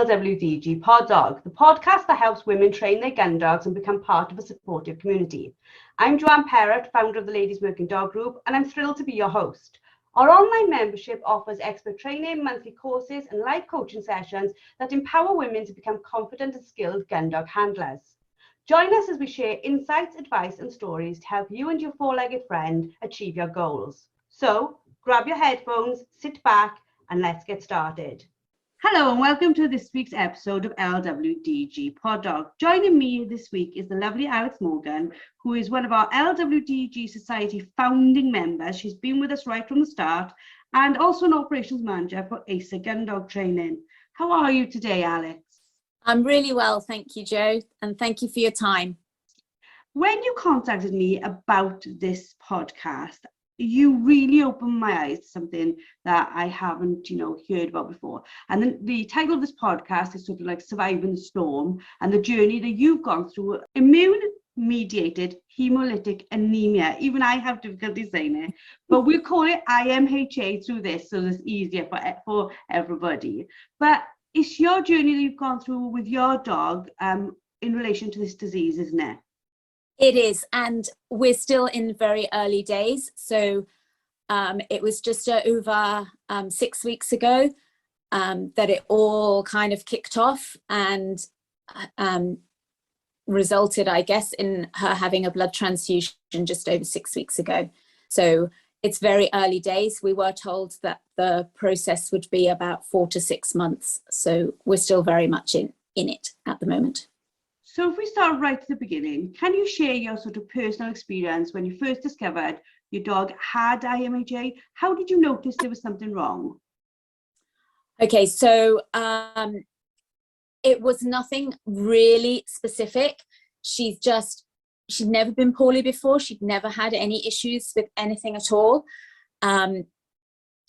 LWDG Pod Dog, the podcast that helps women train their gun dogs and become part of a supportive community. I'm Joanne Perrott, founder of the Ladies Working Dog Group, and I'm thrilled to be your host. Our online membership offers expert training, monthly courses, and live coaching sessions that empower women to become confident and skilled gun dog handlers. Join us as we share insights, advice, and stories to help you and your four-legged friend achieve your goals. So, grab your headphones, sit back, and let's get started. Hello and welcome to this week's episode of LWDG Pod Dog. Joining me this week is the lovely Alex Morgan, who is one of our LWDG Society founding members. She's been with us right from the start and also an operations manager for ACER Gun Dog Training. How are you today, Alex? I'm really well, thank you, Jo, and thank you for your time. When you contacted me about this podcast, you really opened my eyes to something that I haven't, heard about before. And then the title of this podcast is sort of like Surviving the Storm and the journey that you've gone through Immune-Mediated Hemolytic Anemia. Even I have difficulty saying it, but we'll call it IMHA through this so it's easier for everybody. But it's your journey that you've gone through with your dog in relation to this disease, isn't it? It is, and we're still in very early days. So it was just over 6 weeks ago that it all kind of kicked off and resulted, I guess, in her having a blood transfusion just over 6 weeks ago. So it's very early days. We were told that the process would be about 4 to 6 months. So we're still very much in it at the moment. So if we start right at the beginning, can you share your sort of personal experience when you first discovered your dog had IMHA? How did you notice there was something wrong? Okay, so it was nothing really specific. She'd never been poorly before. She'd never had any issues with anything at all.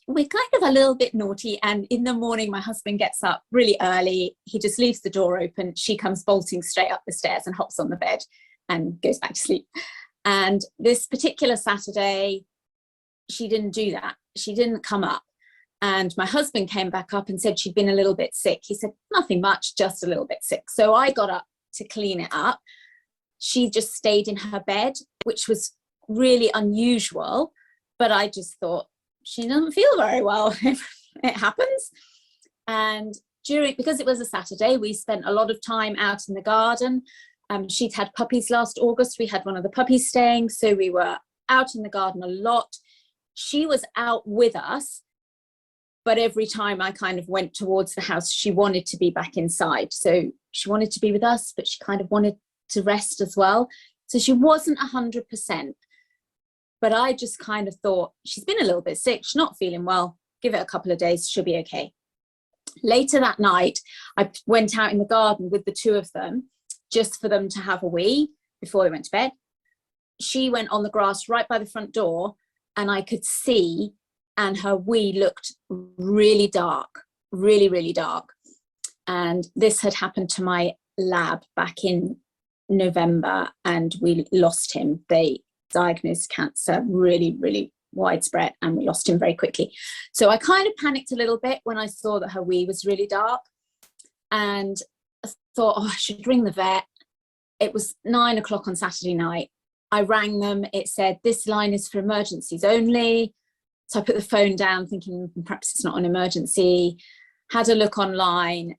We're kind of a little bit naughty, and in the morning my husband gets up really early. He just leaves the door open. She comes bolting straight up the stairs and hops on the bed and goes back to sleep. And this particular Saturday, she didn't do that. She didn't come up. And my husband came back up and said she'd been a little bit sick. He said, nothing much, just a little bit sick. So I got up to clean it up. She just stayed in her bed, which was really unusual, but I just thought, she doesn't feel very well. It happens. And because it was a Saturday, we spent a lot of time out in the garden. She'd had puppies last August. We had one of the puppies staying, so we were out in the garden a lot. She was out with us, but every time I kind of went towards the house, she wanted to be back inside. So she wanted to be with us, but she kind of wanted to rest as well. So she wasn't 100%. But I just kind of thought, she's been a little bit sick, she's not feeling well, give it a couple of days, she'll be okay. Later that night, I went out in the garden with the two of them, just for them to have a wee before they went to bed. She went on the grass right by the front door, and I could see, and her wee looked really dark, really, really dark. And this had happened to my lab back in November, and we lost him. They diagnosed cancer, really, really widespread, and we lost him very quickly. So I kind of panicked a little bit when I saw that her wee was really dark, and I thought, I should ring the vet. It was 9 o'clock on Saturday night. I rang them. It said, this line is for emergencies only. So I put the phone down thinking perhaps it's not an emergency. Had a look online,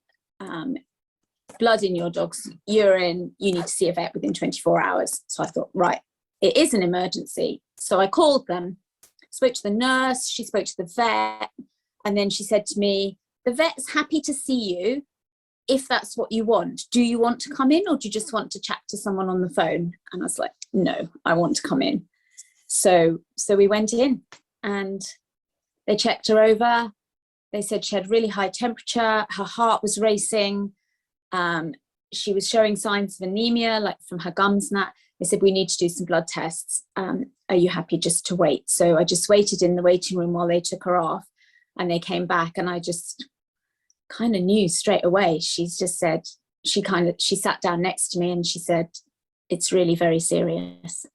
blood in your dog's urine, you need to see a vet within 24 hours. So I thought, right, it is an emergency. So I called them, spoke to the nurse, she spoke to the vet, and then she said to me, the vet's happy to see you if that's what you want. Do you want to come in, or do you just want to chat to someone on the phone? And I was like, no, I want to come in. So we went in and they checked her over. They said she had really high temperature, her heart was racing, she was showing signs of anemia, like from her gums and that. They said, we need to do some blood tests. Are you happy just to wait? So I just waited in the waiting room while they took her off, and they came back, and I just kind of knew straight away. She's just said, she sat down next to me and she said, it's really very serious.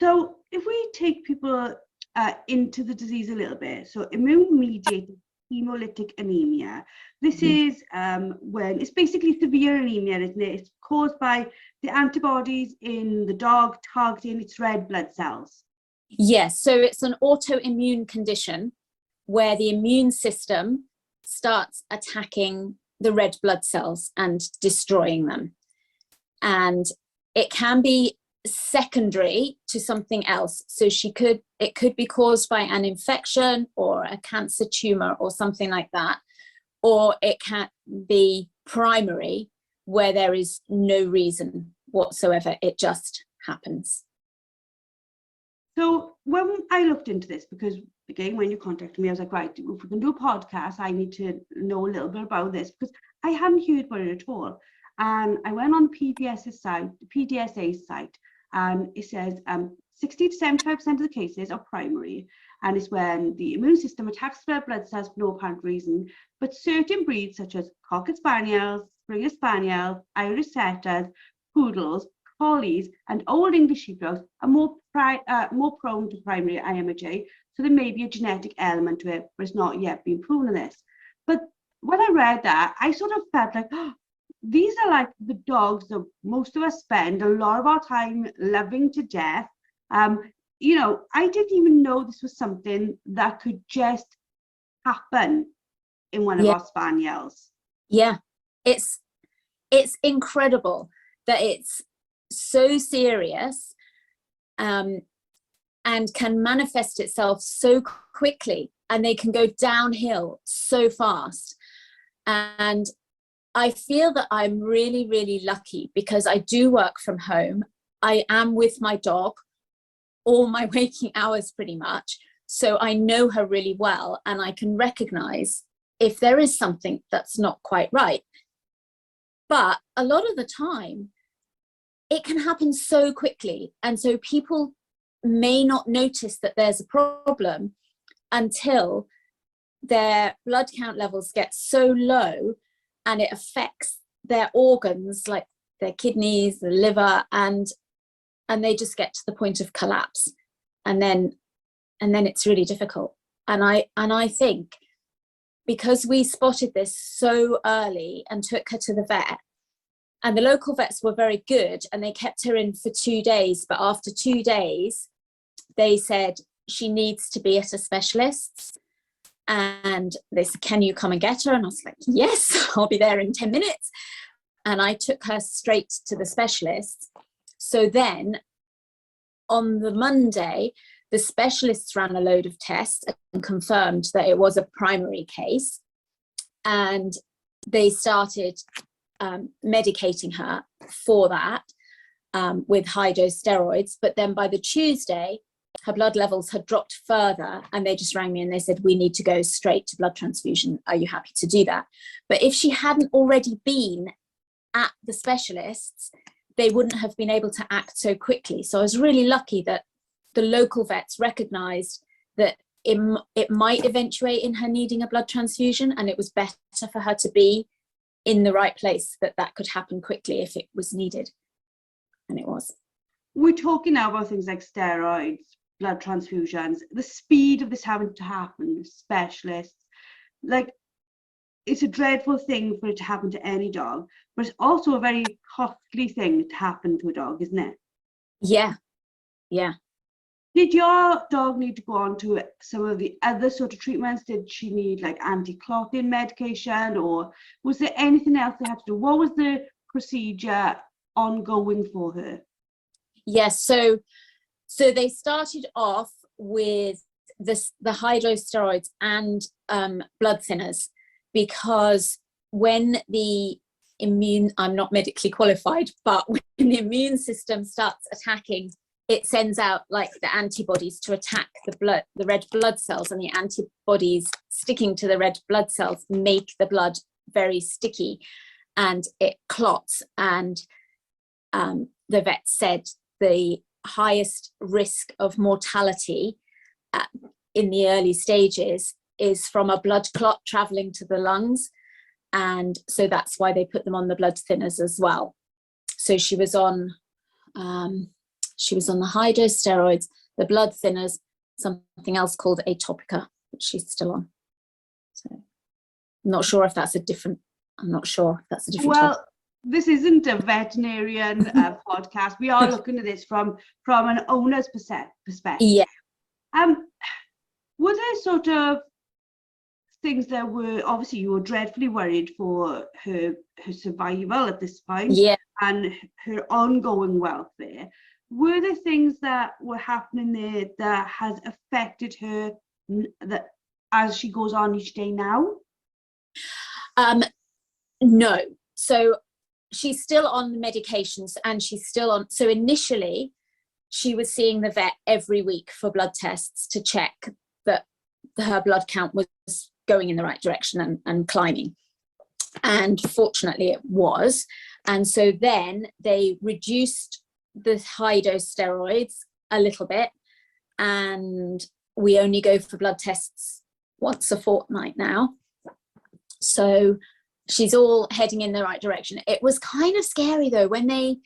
So if we take people into the disease a little bit, so immune-mediated Hemolytic anemia. This is when it's basically severe anemia, isn't it? It's caused by the antibodies in the dog targeting its red blood cells. Yes, so it's an autoimmune condition where the immune system starts attacking the red blood cells and destroying them. And it can be secondary to something else. So it could be caused by an infection or a cancer tumor or something like that. Or it can be primary, where there is no reason whatsoever. It just happens. So when I looked into this, because again, when you contacted me, I was like, right, if we can do a podcast, I need to know a little bit about this, because I hadn't heard about it at all. And I went on PDSA's site, and it says 60 to 75% of the cases are primary, and it's when the immune system attacks red blood cells for no apparent reason. But certain breeds, such as Cocker Spaniels, Springer Spaniels, Irish Setters, Poodles, Collies, and Old English Sheepdogs are more prone to primary IMHA, so there may be a genetic element to it, but it's not yet been proven in this. But when I read that, I sort of felt like, oh, these are like the dogs that most of us spend a lot of our time loving to death. You know, I didn't even know this was something that could just happen in one of our spaniels. Yeah, it's incredible that it's so serious and can manifest itself so quickly, and they can go downhill so fast. And I feel that I'm really, really lucky because I do work from home. I am with my dog all my waking hours pretty much. So I know her really well, and I can recognize if there is something that's not quite right. But a lot of the time, it can happen so quickly. And so people may not notice that there's a problem until their blood count levels get so low and it affects their organs, like their kidneys, the liver, and they just get to the point of collapse. And then it's really difficult. And I think because we spotted this so early and took her to the vet, and the local vets were very good and they kept her in for 2 days, but after 2 days, they said she needs to be at a specialist's. And they said, can you come and get her? And I was like, yes, I'll be there in 10 minutes. And I took her straight to the specialist. So then on the Monday, the specialists ran a load of tests and confirmed that it was a primary case. And they started medicating her for that with high dose steroids. But then by the Tuesday, her blood levels had dropped further, and they just rang me and they said, we need to go straight to blood transfusion. Are you happy to do that? But if she hadn't already been at the specialists, they wouldn't have been able to act so quickly. So I was really lucky that the local vets recognized that it might eventuate in her needing a blood transfusion, and it was better for her to be in the right place, that could happen quickly if it was needed. And it was. We're talking now about things like steroids, blood transfusions, the speed of this having to happen, specialists. Like, it's a dreadful thing for it to happen to any dog, but it's also a very costly thing to happen to a dog, isn't it? Yeah, yeah. Did your dog need to go on to some of the other sort of treatments? Did she need like anti-clotting medication, or was there anything else they had to do? What was the procedure ongoing for her? Yes, so they started off with the high dose steroids and blood thinners, because when the I'm not medically qualified, but when the immune system starts attacking, it sends out like the antibodies to attack the red blood cells, and the antibodies sticking to the red blood cells make the blood very sticky and it clots. And the vet said the highest risk of mortality in the early stages is from a blood clot traveling to the lungs. And so that's why they put them on the blood thinners as well. So she was on the high dose steroids, the blood thinners, something else called atopica, which she's still on. So I'm not sure if that's a different Well, this isn't a veterinarian podcast. We are looking at this from an owner's perspective. Yeah. Were there sort of things that were, obviously you were dreadfully worried for her survival at this point, Yeah. and her ongoing welfare. Were there things that were happening there that has affected her that as she goes on each day now? No. So she's still on the medications, and she's still on. So initially, she was seeing the vet every week for blood tests to check that her blood count was going in the right direction and climbing. And fortunately it was. And so then they reduced the high dose steroids a little bit, and we only go for blood tests once a fortnight now. So she's all heading in the right direction. It was kind of scary though when they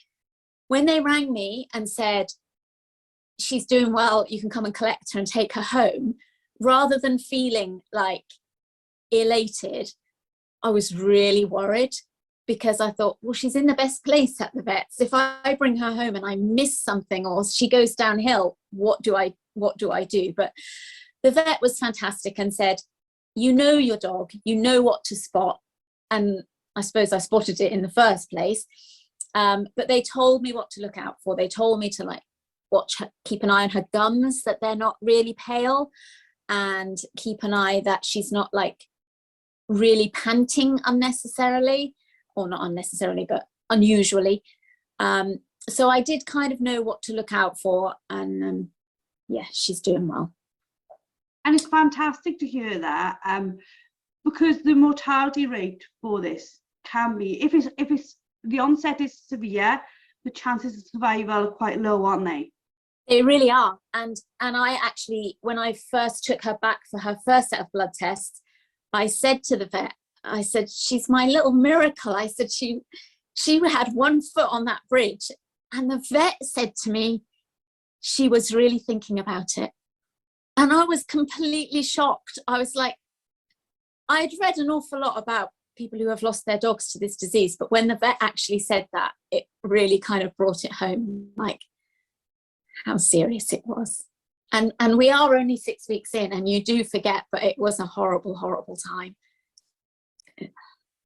rang me and said, she's doing well, you can come and collect her and take her home. Rather than feeling like elated, I was really worried, because I thought, well, she's in the best place at the vets. If I bring her home and I miss something or she goes downhill, what do I do? But the vet was fantastic and said, you know your dog, you know what to spot. And I suppose I spotted it in the first place. But they told me what to look out for. They told me to keep an eye on her gums, that they're not really pale, and keep an eye that she's not like really panting unnecessarily, or not unnecessarily, but unusually. So I did kind of know what to look out for, and yeah, she's doing well. And it's fantastic to hear that, because the mortality rate for this can be, if it's the onset is severe, the chances of survival are quite low, aren't they? They really are. And I actually, when I first took her back for her first set of blood tests, I said to the vet, I said, she's my little miracle. I said, she had one foot on that bridge. And the vet said to me, she was really thinking about it. And I was completely shocked. I was like, I'd read an awful lot about people who have lost their dogs to this disease, but when the vet actually said that, it really kind of brought it home, like how serious it was. And we are only 6 weeks in, and you do forget, but it was a horrible, horrible time.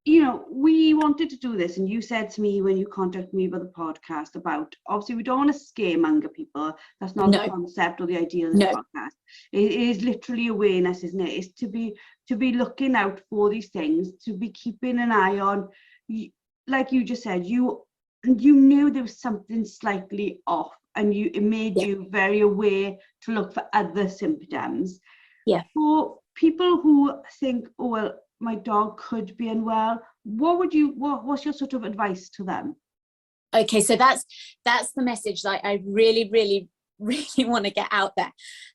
You know, we wanted to do this, and you said to me when you contacted me about the podcast about, obviously we don't want to scaremonger people. That's not the concept or the idea of the podcast. It is literally awareness, isn't it? It's to be looking out for these things, to be keeping an eye on, like you just said, you knew there was something slightly off, and it made you very aware to look for other symptoms. Yeah. For people who think, oh well, my dog could be unwell, what's your sort of advice to them? Okay, so that's the message that I really, really, really want to get out there.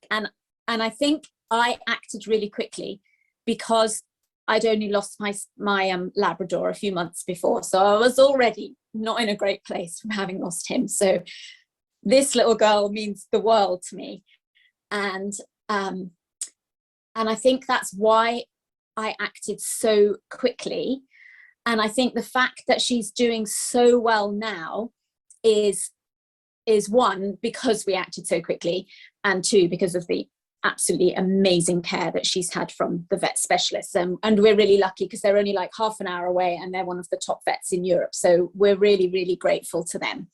And I think I acted really quickly because I'd only lost my Labrador a few months before. So I was already not in a great place from having lost him. So this little girl means the world to me. And I think that's why I acted so quickly. And I think the fact that she's doing so well now is one, because we acted so quickly, and two, because of the absolutely amazing care that she's had from the vet specialists. And we're really lucky because they're only like half an hour away, and they're one of the top vets in Europe. So we're really, really grateful to them.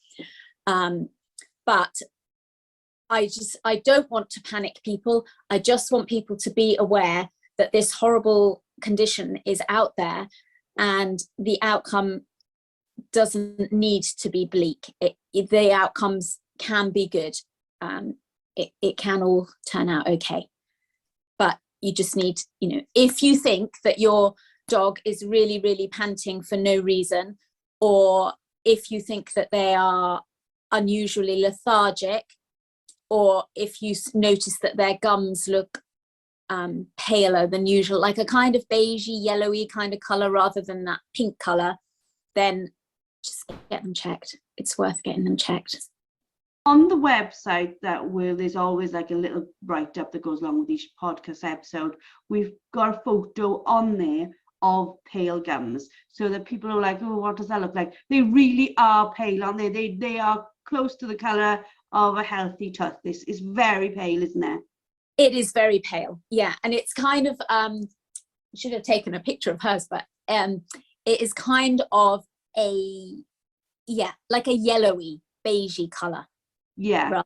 But I don't want to panic people. I just want people to be aware that this horrible condition is out there, and the outcome doesn't need to be bleak. The outcomes can be good. It can all turn out okay. But you just need, if you think that your dog is really, really panting for no reason, or if you think that they are unusually lethargic, or if you notice that their gums look paler than usual, like a kind of beigey, yellowy kind of color rather than that pink color, then just get them checked. It's worth getting them checked. On the website there's always like a little write-up that goes along with each podcast episode. We've got a photo on there of pale gums, so that people are like, oh, what does that look like? They really are pale, aren't they? They are close to the colour of a healthy tooth. This is very pale, isn't it? It is very pale, yeah. And it's kind of, should have taken a picture of hers, but it is kind of like a yellowy, beigey colour. Yeah.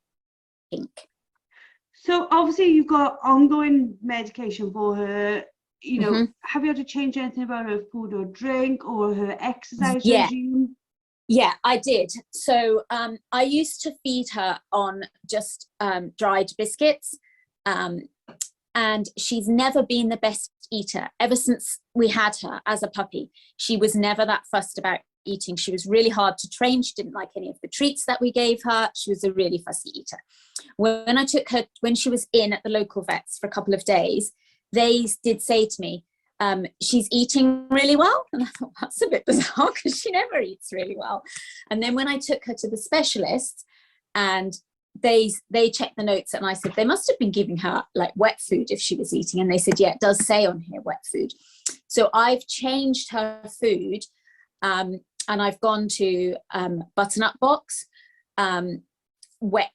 Pink. So obviously you've got ongoing medication for her. You know, have you had to change anything about her food or drink or her exercise regime? Yeah, I did. So I used to feed her on just dried biscuits, and she's never been the best eater ever since we had her as a puppy. She was never that fussed about eating. She was really hard to train. She didn't like any of the treats that we gave her. She was a really fussy eater. When I took her, when she was in at the local vets for a couple of days, they did say to me, she's eating really well. And I thought, that's a bit bizarre because she never eats really well. And then when I took her to the specialist and they checked the notes, and I said, they must have been giving her like wet food if she was eating. And they said, yeah, it does say on here wet food. So I've changed her food, and I've gone to butternut box, wet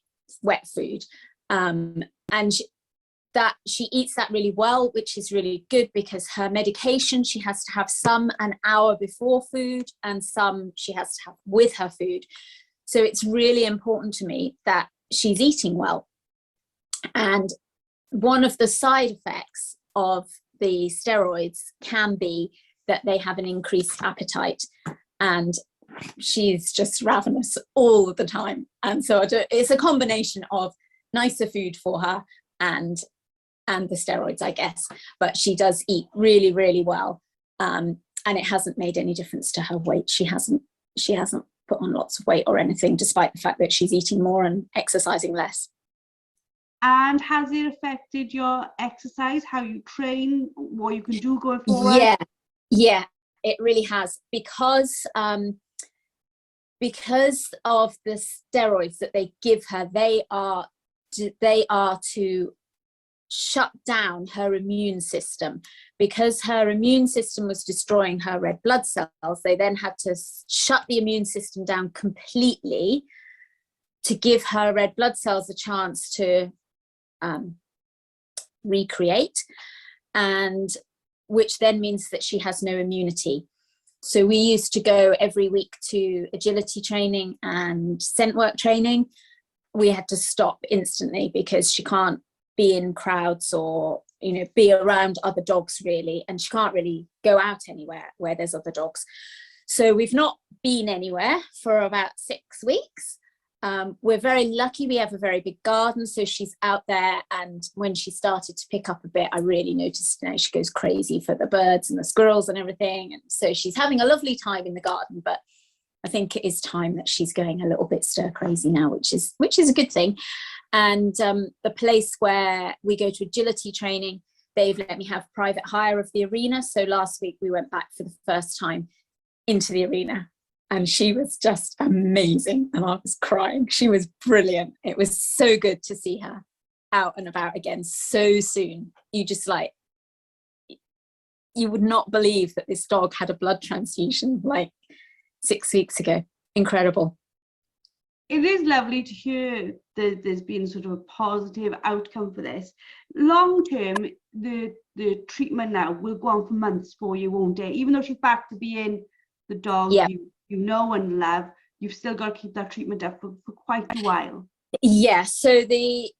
food, and she eats that really well, which is really good, because her medication, she has to have some an hour before food and some she has to have with her food. So it's really important to me that she's eating well. And one of the side effects of the steroids can be that they have an increased appetite, and she's just ravenous all the time. And so it's a combination of nicer food for her and the steroids, I guess. But she does eat really, really well, and it hasn't made any difference to her weight. She hasn't put on lots of weight or anything, despite the fact that she's eating more and exercising less. And has it affected your exercise, how you train, what you can do going forward? Yeah, it really has, because of the steroids that they give her. They are to shut down her immune system, because her immune system was destroying her red blood cells. They then had to shut the immune system down completely to give her red blood cells a chance to recreate, and which then means that she has no immunity. So we used to go every week to agility training and scent work training. We had to stop instantly because she can't be in crowds or, you know, be around other dogs really, and she can't really go out anywhere where there's other dogs. So we've not been anywhere for about 6 weeks. We're very lucky, we have a very big garden, so she's out there, and when she started to pick up a bit, I really noticed, you know, she goes crazy for the birds and the squirrels and everything, and so she's having a lovely time in the garden. But I think it is time that she's going a little bit stir crazy now, which is a good thing. And the place where we go to agility training, they've let me have private hire of the arena. So last week we went back for the first time into the arena, and she was just amazing, and I was crying. She was brilliant. It was so good to see her out and about again so soon. You just like, you would not believe that this dog had a blood transfusion like 6 weeks ago. Incredible. It is lovely to hear that there's been sort of a positive outcome for this. Long term, the treatment now will go on for months for you, won't it? Even though she's back to being the dog you know and love, you've still got to keep that treatment up for quite a while. Yeah, so the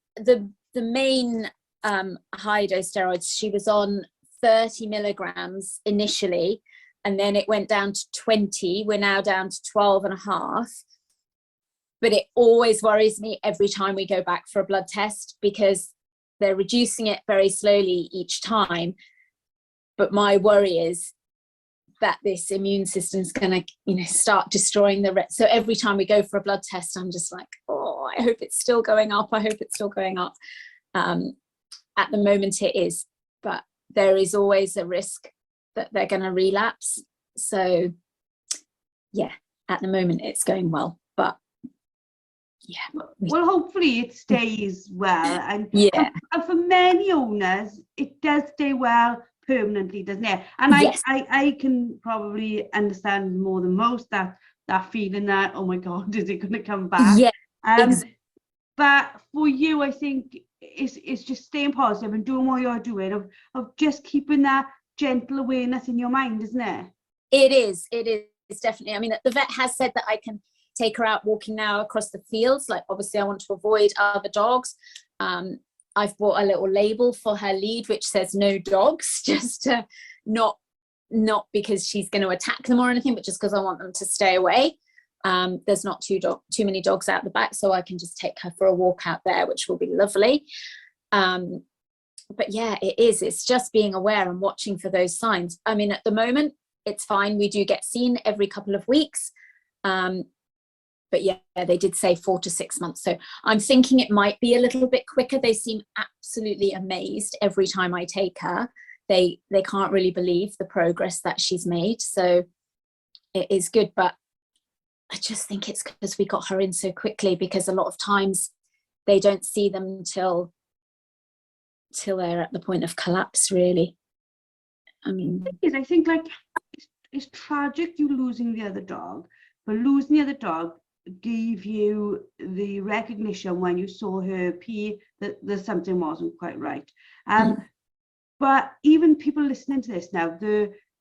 main high dose steroids, she was on 30 milligrams initially, and then it went down to 20. We're now down to 12 and a half. But it always worries me every time we go back for a blood test, because they're reducing it very slowly each time. But my worry is that this immune system is going to, you know, start destroying the so every time we go for a blood test, I'm just like, oh, I hope it's still going up. I hope it's still going up. At the moment it is, but there is always a risk that they're going to relapse. So yeah, at the moment it's going well, but Well, hopefully it stays well, and yeah, and for many owners it does stay well permanently, doesn't it? And yes, I can probably understand more than most that feeling that, oh my God, is it going to come back? yeah, exactly. But for you, I think it's just staying positive and doing what you're doing, of just keeping that gentle awareness in your mind, isn't it? It is definitely. I mean, the vet has said that I can take her out walking now across the fields. Like, obviously I want to avoid other dogs. I've bought a little label for her lead which says no dogs, just to not because she's going to attack them or anything, but just because I want them to stay away. There's not too many dogs out the back, so I can just take her for a walk out there, which will be lovely. But yeah, it's just being aware and watching for those signs. I mean, at the moment it's fine. We do get seen every couple of weeks. But yeah, they did say 4 to 6 months. So I'm thinking it might be a little bit quicker. They seem absolutely amazed every time I take her. They can't really believe the progress that she's made. So it is good. But I just think it's because we got her in so quickly, because a lot of times they don't see them till they're at the point of collapse, really. I mean, I think, like, it's tragic you losing the other dog, but losing the other dog gave you the recognition when you saw her pee that something wasn't quite right. But even people listening to this now,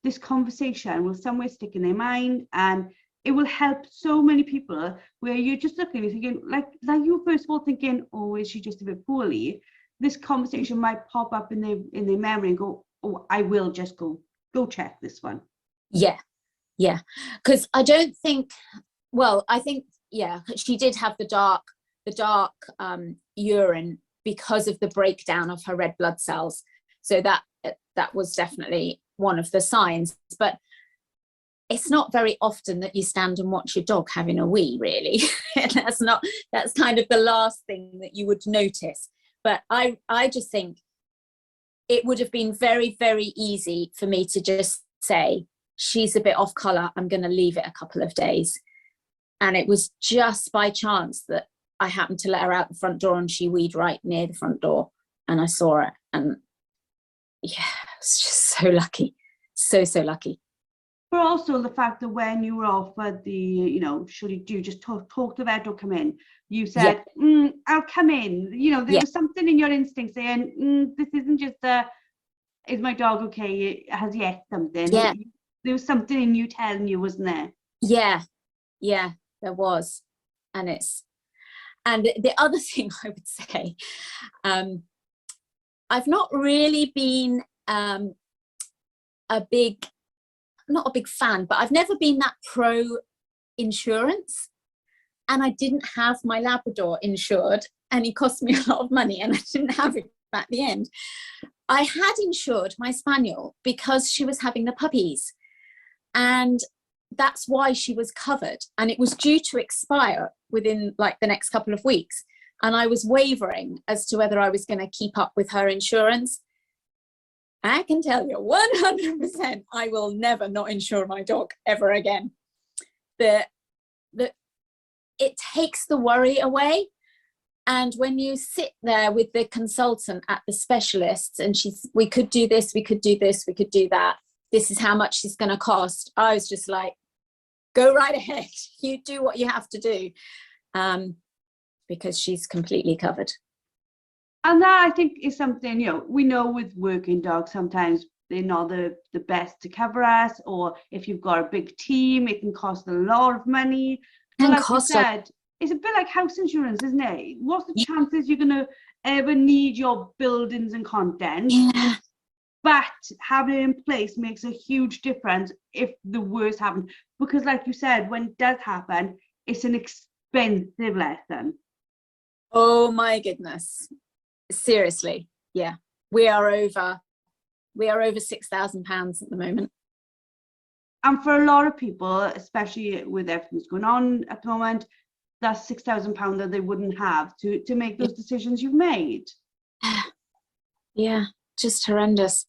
this conversation will somewhere stick in their mind, and it will help so many people, where you're just looking and thinking, like you were first of all thinking, oh, is she just a bit poorly? This conversation might pop up in their memory and go, oh, I will just go check this one. Yeah, because I don't think, well, I think, yeah, she did have the dark urine because of the breakdown of her red blood cells. So that was definitely one of the signs. But it's not very often that you stand and watch your dog having a wee, really. That's kind of the last thing that you would notice. But I just think it would have been very, very easy for me to just say, she's a bit off colour, I'm going to leave it a couple of days. And it was just by chance that I happened to let her out the front door, and she weed right near the front door, and I saw it. And yeah, it's just so lucky. So lucky. But also the fact that when you were offered the, should you just talk to the vet or come in, you said, I'll come in. There was something in your instinct saying, this isn't just is my dog okay? Has he ate something? Yeah. There was something in you telling you, wasn't there? Yeah, there was. And the other thing I would say, I've not really been not a big fan, but I've never been that pro insurance. And I didn't have my Labrador insured, and he cost me a lot of money, and I didn't have it at the end. I had insured my Spaniel because she was having the puppies, and that's why she was covered, and it was due to expire within like the next couple of weeks. And I was wavering as to whether I was going to keep up with her insurance. I can tell you 100% I will never not insure my dog ever again. It takes the worry away. And when you sit there with the consultant at the specialists, and we could do this, we could do this, we could do that, this is how much it's going to cost, I was just like, go right ahead, you do what you have to do, because she's completely covered. And that, I think, is something, we know with working dogs, sometimes they're not the best to cover us, or if you've got a big team, it can cost a lot of money. But like you said, it's a bit like house insurance, isn't it? What's the chances you're going to ever need your buildings and contents? Yeah. But having it in place makes a huge difference if the worst happens. Because like you said, when it does happen, it's an expensive lesson. Oh my goodness. Seriously. Yeah. We are over £6,000 at the moment. And for a lot of people, especially with everything that's going on at the moment, that's £6,000 that they wouldn't have to make those decisions you've made. Yeah, just horrendous.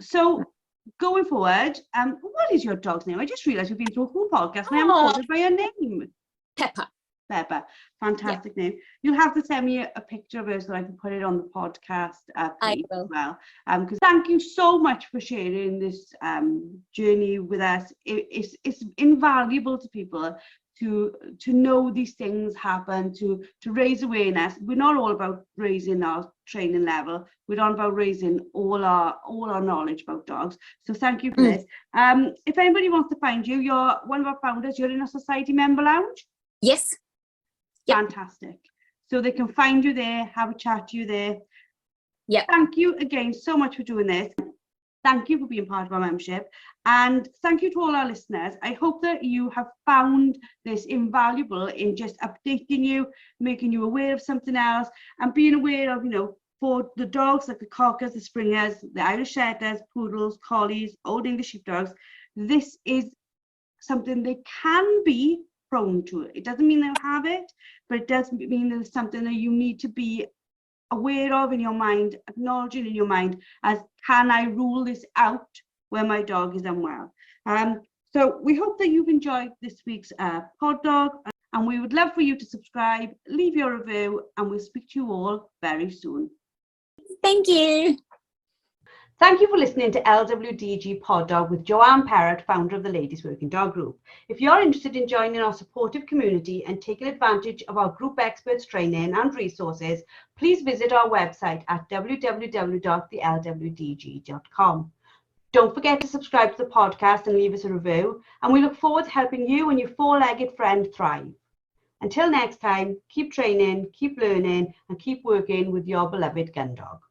So going forward, what is your dog's name? I just realised we've been through a whole podcast and I haven't called her by her name. Pepper. Beba. Fantastic name. You'll have to send me a picture of her so I can put it on the podcast page as well. Because thank you so much for sharing this journey with us. It's invaluable to people to know these things happen, to raise awareness. We're not all about raising our training level. We're not about raising all our knowledge about dogs. So thank you for this. If anybody wants to find you, you're one of our founders. You're in a society member lounge. Yes. Yep. Fantastic. So they can find you there, have a chat to you there. Yeah. Thank you again so much for doing this. Thank you for being part of our membership, and thank you to all our listeners. I hope that you have found this invaluable in just updating you, making you aware of something else, and being aware of, for the dogs like the Cockers, the Springers, the Irish Setters, Poodles, Collies, Old English Sheepdogs, this is something they can be prone to. It doesn't mean they'll have it, but it does mean that it's something that you need to be aware of in your mind, acknowledging in your mind as, can I rule this out when my dog is unwell? So we hope that you've enjoyed this week's Pod Dog, and we would love for you to subscribe, leave your review, and we'll speak to you all very soon. Thank you. Thank you for listening to LWDG Pod Dog with Joanne Parrott, founder of the Ladies Working Dog Group. If you're interested in joining our supportive community and taking advantage of our group experts training and resources, please visit our website at www.thelwdg.com. Don't forget to subscribe to the podcast and leave us a review, and we look forward to helping you and your four-legged friend thrive. Until next time, keep training, keep learning, and keep working with your beloved gun dog.